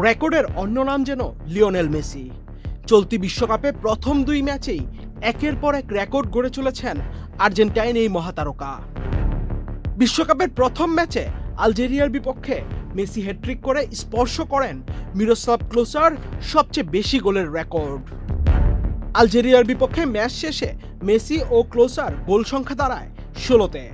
রেকর্ডের অন্য নাম যেন লিওনেল মেসি। চলতি বিশ্বকাপে প্রথম 2 ম্যাচেই একের পর এক রেকর্ড গড়ে চলেছেন আর্জেন্টাইন এই মহাতারকা। বিশ্বকাপের প্রথম ম্যাচে আলজেরিয়ার বিপক্ষে মেসি হ্যাট্রিক করে স্পর্শ করেন মিরোস্লাভ ক্লোসার সবচেয়ে বেশি গোলের রেকর্ড। আলজেরিয়ার বিপক্ষে ম্যাচ শেষে মেসি ও ক্লোসার গোল সংখ্যা দাঁড়ায় 16-তে।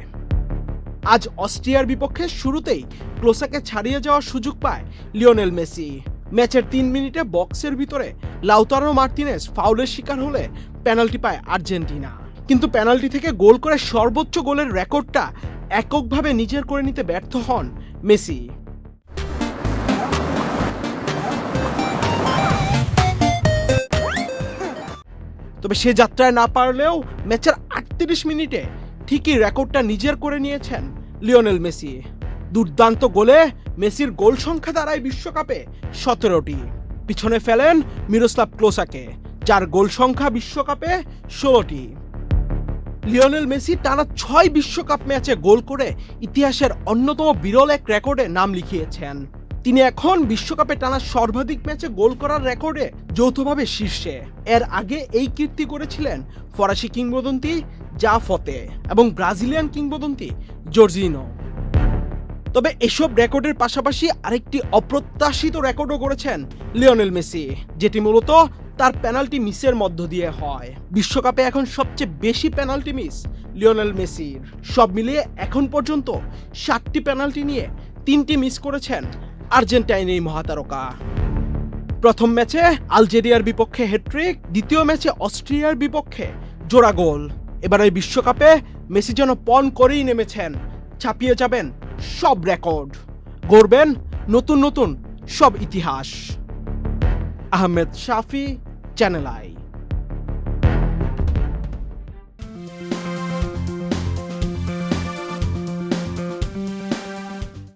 আজ অস্ট্রিয়ার বিপক্ষে শুরুতেই ক্লোসাকে ছাড়িয়ে যাওয়ার সুযোগ পায় লিওনেল মেসি। ম্যাচের 3 মিনিটে বক্সের ভিতরে লাউতারো মার্টিনেজ ফাউলের শিকার হলে পেনাল্টি পায় আর্জেন্টিনা। কিন্তু পেনাল্টি থেকে গোল করে সর্বোচ্চ গোলের রেকর্ডটা এককভাবে নিজের করে নিতে ব্যর্থ হন মেসি। তবে সে যাত্রায় না পারলেও ম্যাচের 38 মিনিটে ঠিকই রেকর্ডটা নিজের করে নিয়েছেন লিওনেল মেসি। দুর্দান্ত গোলে মেসির গোল সংখ্যা দাঁড়ায় বিশ্বকাপে 17টি। পিছনে ফেলেন মিরোস্লাভ ক্লোসাকে, যার গোল সংখ্যা বিশ্বকাপে 16টি। লিওনেল মেসি টানা 6 বিশ্বকাপ ম্যাচে গোল করে ইতিহাসের অন্যতম বিরল এক রেকর্ডে নাম লিখিয়েছেন। তিনি এখন বিশ্বকাপে টানা সর্বাধিক ম্যাচে গোল করার রেকর্ডে যৌথভাবে শীর্ষে। এর আগে এই কীর্তি করেছিলেন ফরাসি কিংবদন্তি জা ফতে এবং ব্রাজিলিয়ান কিংবদন্তি জর্জিনো। তবে এসব রেকর্ডের পাশাপাশি আরেকটি অপ্রত্যাশিত রেকর্ডও গড়েছেন লিওনেল মেসি, যেটি মূলত তার পেনাল্টি মিসের মধ্য দিয়ে হয়। বিশ্বকাপে এখন সবচেয়ে বেশি পেনাল্টি মিস লিওনেল মেসির। সব মিলিয়ে এখন পর্যন্ত 7টি পেনাল্টি নিয়ে 3টি মিস করেছেন আর্জেন্টাইন এই মহাতারকা। প্রথম ম্যাচে আলজেরিয়ার বিপক্ষে হ্যাট্রিক, দ্বিতীয় ম্যাচে অস্ট্রিয়ার বিপক্ষে জোড়া গোল। এবার এই বিশ্বকাপে মেসি যেন পণ করেই নেমেছেন, ছাপিয়ে যাবেন সব রেকর্ড, গড়বেন নতুন নতুন সব ইতিহাস। আহমেদ শাফি, চ্যানেল আই।